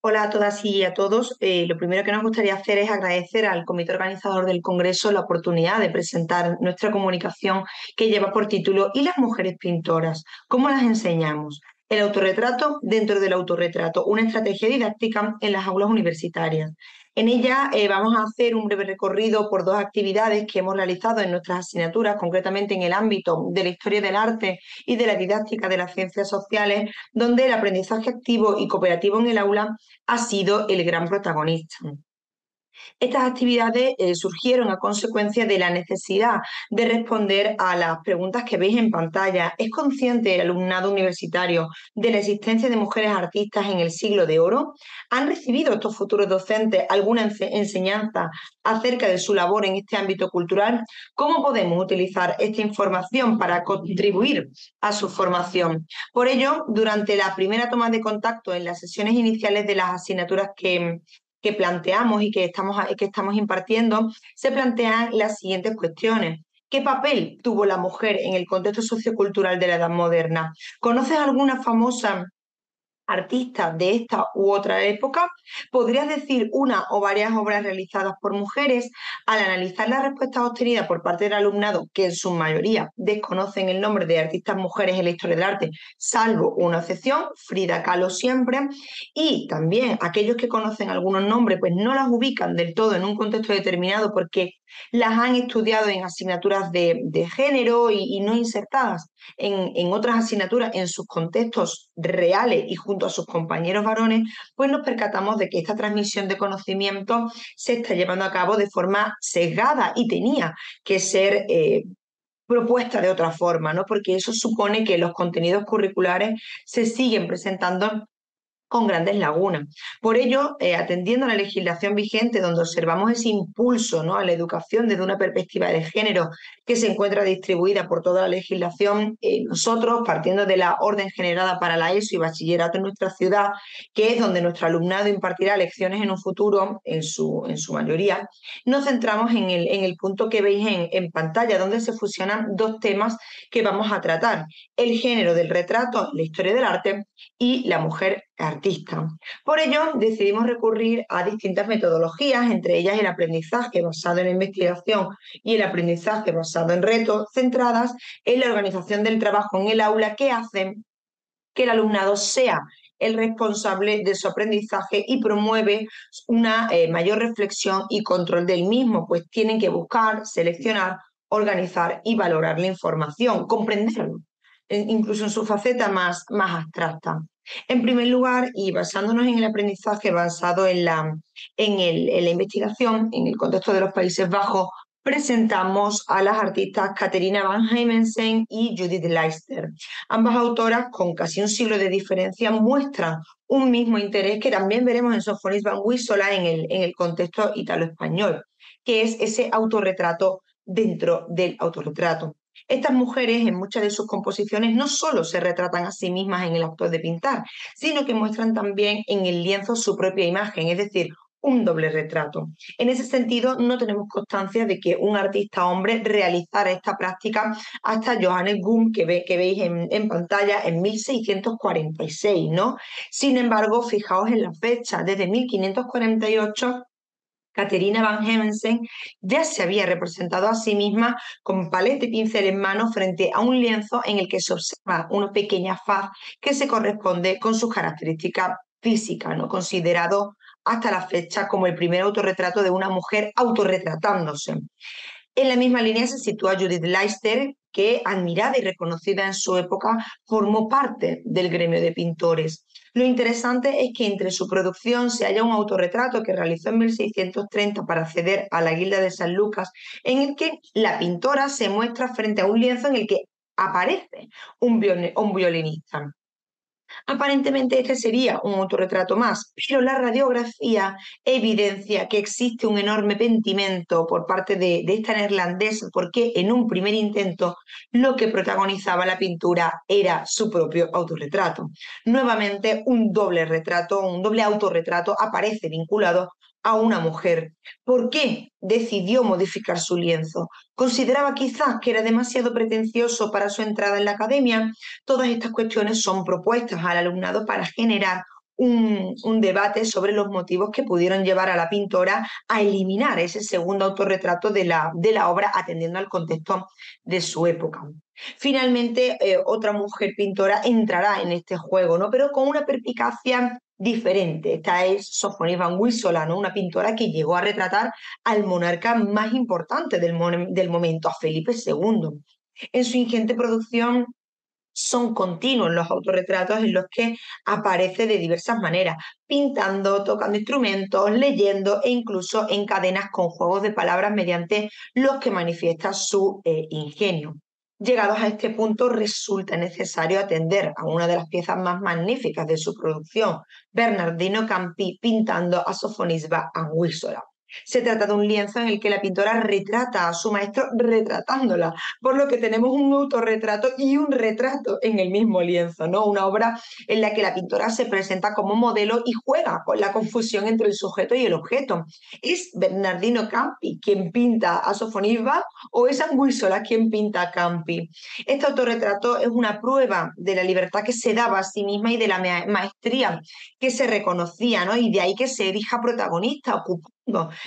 Hola a todas y a todos. Lo primero que nos gustaría hacer es agradecer al comité organizador del Congreso la oportunidad de presentar nuestra comunicación que lleva por título ¿Y las mujeres pintoras? ¿Cómo las enseñamos? El autorretrato dentro del autorretrato, una estrategia didáctica en las aulas universitarias. En ella vamos a hacer un breve recorrido por dos actividades que hemos realizado en nuestras asignaturas, concretamente en el ámbito de la historia del arte y de la didáctica de las ciencias sociales, donde el aprendizaje activo y cooperativo en el aula ha sido el gran protagonista. Estas actividades surgieron a consecuencia de la necesidad de responder a las preguntas que veis en pantalla. ¿Es consciente el alumnado universitario de la existencia de mujeres artistas en el siglo de oro? ¿Han recibido estos futuros docentes alguna enseñanza acerca de su labor en este ámbito cultural? ¿Cómo podemos utilizar esta información para contribuir a su formación? Por ello, durante la primera toma de contacto en las sesiones iniciales de las asignaturas que planteamos y que estamos impartiendo, se plantean las siguientes cuestiones. ¿Qué papel tuvo la mujer en el contexto sociocultural de la Edad Moderna? ¿Conoces alguna famosa artista de esta u otra época? ¿Podrías decir una o varias obras realizadas por mujeres? Al analizar las respuestas obtenidas por parte del alumnado, que en su mayoría desconocen el nombre de artistas mujeres en la historia del arte, salvo una excepción, Frida Kahlo siempre, y también aquellos que conocen algunos nombres, pues no las ubican del todo en un contexto determinado porque las han estudiado en asignaturas de género y no insertadas en otras asignaturas en sus contextos reales y junto a sus compañeros varones, pues nos percatamos de que esta transmisión de conocimiento se está llevando a cabo de forma sesgada y tenía que ser propuesta de otra forma, ¿no? Porque eso supone que los contenidos curriculares se siguen presentando con grandes lagunas. Por ello, atendiendo a la legislación vigente, donde observamos ese impulso, ¿no?, a la educación desde una perspectiva de género que se encuentra distribuida por toda la legislación, nosotros, partiendo de la orden generada para la ESO y bachillerato en nuestra ciudad, que es donde nuestro alumnado impartirá lecciones en un futuro, en su mayoría, nos centramos en el punto que veis en pantalla, donde se fusionan dos temas que vamos a tratar: el género del retrato, la historia del arte, y la mujer artista. Por ello, decidimos recurrir a distintas metodologías, entre ellas el aprendizaje basado en la investigación y el aprendizaje basado en retos, centradas en la organización del trabajo en el aula, que hacen que el alumnado sea el responsable de su aprendizaje y promueve una mayor reflexión y control del mismo, pues tienen que buscar, seleccionar, organizar y valorar la información, comprenderlo, incluso en su faceta más abstracta. En primer lugar, y basándonos en el aprendizaje basado en la investigación, en el contexto de los Países Bajos, presentamos a las artistas Catharina Van Heemensen y Judith Leister. Ambas autoras, con casi un siglo de diferencia, muestran un mismo interés que también veremos en Sophonis Van Wissola en el contexto italo-español, que es ese autorretrato dentro del autorretrato. Estas mujeres, en muchas de sus composiciones, no solo se retratan a sí mismas en el acto de pintar, sino que muestran también en el lienzo su propia imagen, es decir, un doble retrato. En ese sentido, no tenemos constancia de que un artista hombre realizara esta práctica hasta Johannes Gumm, que veis en pantalla, en 1646, ¿no? Sin embargo, fijaos en la fecha, desde 1548, Catharina Van Heemensen ya se había representado a sí misma con paleta y pincel en mano frente a un lienzo en el que se observa una pequeña faz que se corresponde con sus características físicas, ¿no?, considerado hasta la fecha como el primer autorretrato de una mujer autorretratándose. En la misma línea se sitúa Judith Leister, que, admirada y reconocida en su época, formó parte del gremio de pintores. Lo interesante es que entre su producción se halla un autorretrato que realizó en 1630 para acceder a la Guilda de San Lucas, en el que la pintora se muestra frente a un lienzo en el que aparece un violinista. Aparentemente este sería un autorretrato más, pero la radiografía evidencia que existe un enorme pentimento por parte de esta neerlandesa, porque en un primer intento lo que protagonizaba la pintura era su propio autorretrato. Nuevamente un doble retrato, un doble autorretrato aparece vinculado a una mujer. ¿Por qué decidió modificar su lienzo? ¿Consideraba quizás que era demasiado pretencioso para su entrada en la academia? Todas estas cuestiones son propuestas al alumnado para generar un debate sobre los motivos que pudieron llevar a la pintora a eliminar ese segundo autorretrato de la obra, atendiendo al contexto de su época. Finalmente, otra mujer pintora entrará en este juego, ¿no? Pero con una perspicacia diferente. Esta es Sofonis van Wissola, ¿no? Una pintora que llegó a retratar al monarca más importante del momento, a Felipe II. En su ingente producción son continuos los autorretratos en los que aparece de diversas maneras, pintando, tocando instrumentos, leyendo e incluso en cadenas con juegos de palabras mediante los que manifiesta su ingenio. Llegados a este punto, resulta necesario atender a una de las piezas más magníficas de su producción, Bernardino Campi pintando a Sofonisba Anguissola. Se trata de un lienzo en el que la pintora retrata a su maestro retratándola, por lo que tenemos un autorretrato y un retrato en el mismo lienzo, ¿no? Una obra en la que la pintora se presenta como modelo y juega con la confusión entre el sujeto y el objeto. ¿Es Bernardino Campi quien pinta a Sofonisba o es Anguissola quien pinta a Campi? Este autorretrato es una prueba de la libertad que se daba a sí misma y de la maestría que se reconocía, ¿no? Y de ahí que se erija protagonista, ocupando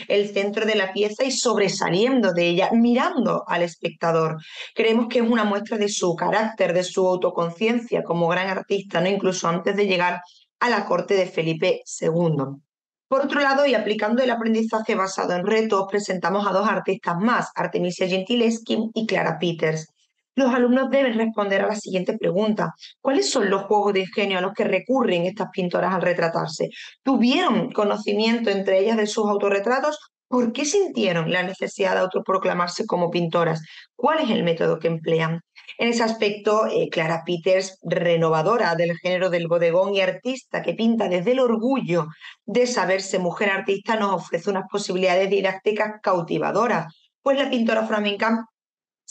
el centro de la pieza y sobresaliendo de ella, mirando al espectador. Creemos que es una muestra de su carácter, de su autoconciencia como gran artista, ¿no? Incluso antes de llegar a la corte de Felipe II. Por otro lado, y aplicando el aprendizaje basado en retos, presentamos a dos artistas más, Artemisia Gentileschi y Clara Peters. Los alumnos deben responder a la siguiente pregunta: ¿cuáles son los juegos de ingenio a los que recurren estas pintoras al retratarse? ¿Tuvieron conocimiento entre ellas de sus autorretratos? ¿Por qué sintieron la necesidad de autoproclamarse como pintoras? ¿Cuál es el método que emplean? En ese aspecto, Clara Peters, renovadora del género del bodegón y artista que pinta desde el orgullo de saberse mujer artista, nos ofrece unas posibilidades didácticas cautivadoras, pues la pintora flamenca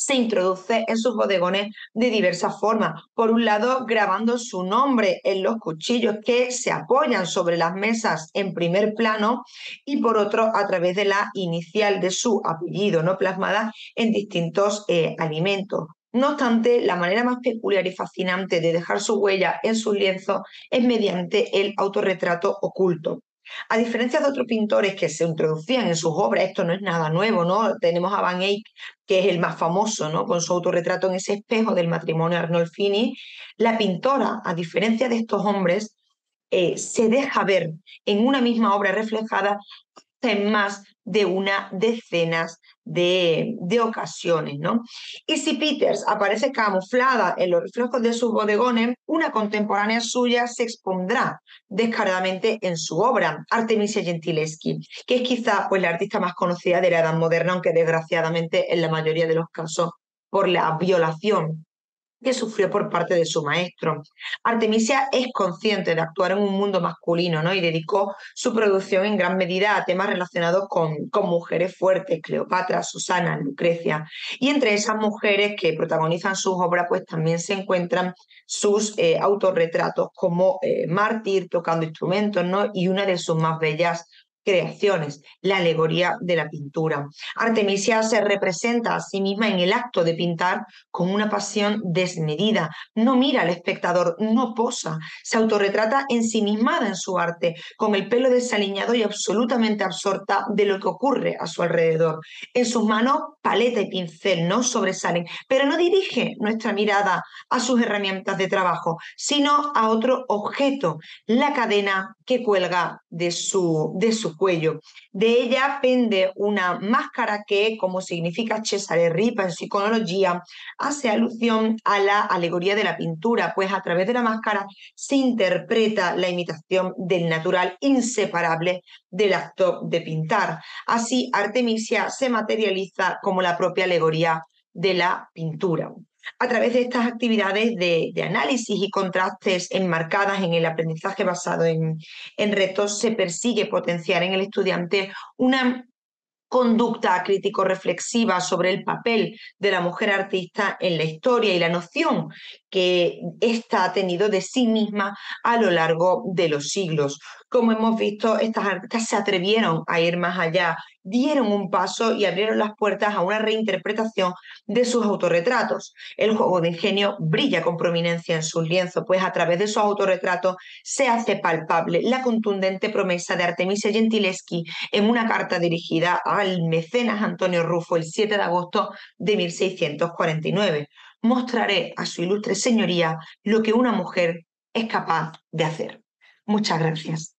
se introduce en sus bodegones de diversas formas. Por un lado, grabando su nombre en los cuchillos que se apoyan sobre las mesas en primer plano, y por otro, a través de la inicial de su apellido, ¿no? Plasmada en distintos alimentos. No obstante, la manera más peculiar y fascinante de dejar su huella en sus lienzos es mediante el autorretrato oculto. A diferencia de otros pintores que se introducían en sus obras, esto no es nada nuevo, ¿no? Tenemos a Van Eyck, que es el más famoso, ¿no? Con su autorretrato en ese espejo del matrimonio Arnolfini. La pintora, a diferencia de estos hombres, se deja ver en una misma obra reflejada en más de una decenas de ocasiones, ¿no? Y si Peters aparece camuflada en los reflejos de sus bodegones, una contemporánea suya se expondrá descaradamente en su obra, Artemisia Gentileschi, que es quizá pues, la artista más conocida de la Edad Moderna, aunque desgraciadamente en la mayoría de los casos por la violación que sufrió por parte de su maestro. Artemisia es consciente de actuar en un mundo masculino, ¿no? Y dedicó su producción en gran medida a temas relacionados con mujeres fuertes, Cleopatra, Susana, Lucrecia. Y entre esas mujeres que protagonizan sus obras, pues también se encuentran sus autorretratos como mártir, tocando instrumentos, ¿no? Y una de sus más bellas creaciones, la alegoría de la pintura. Artemisia se representa a sí misma en el acto de pintar con una pasión desmedida. No mira al espectador, no posa, se autorretrata ensimismada en su arte, con el pelo desaliñado y absolutamente absorta de lo que ocurre a su alrededor. En sus manos, paleta y pincel no sobresalen, pero no dirige nuestra mirada a sus herramientas de trabajo, sino a otro objeto, la cadena que cuelga de su cuello. De ella pende una máscara que, como significa Cesare Ripa en su iconología, hace alusión a la alegoría de la pintura, pues a través de la máscara se interpreta la imitación del natural inseparable del acto de pintar. Así, Artemisia se materializa como la propia alegoría de la pintura. A través de estas actividades de análisis y contrastes enmarcadas en el aprendizaje basado en retos, se persigue potenciar en el estudiante una conducta crítico-reflexiva sobre el papel de la mujer artista en la historia y la noción que ésta ha tenido de sí misma a lo largo de los siglos. Como hemos visto, estas artistas se atrevieron a ir más allá, dieron un paso y abrieron las puertas a una reinterpretación de sus autorretratos. El juego de ingenio brilla con prominencia en sus lienzos, pues a través de sus autorretratos se hace palpable la contundente promesa de Artemisia Gentileschi en una carta dirigida al mecenas Antonio Rufo el 7 de agosto de 1649. Mostraré a su ilustre señoría lo que una mujer es capaz de hacer. Muchas gracias.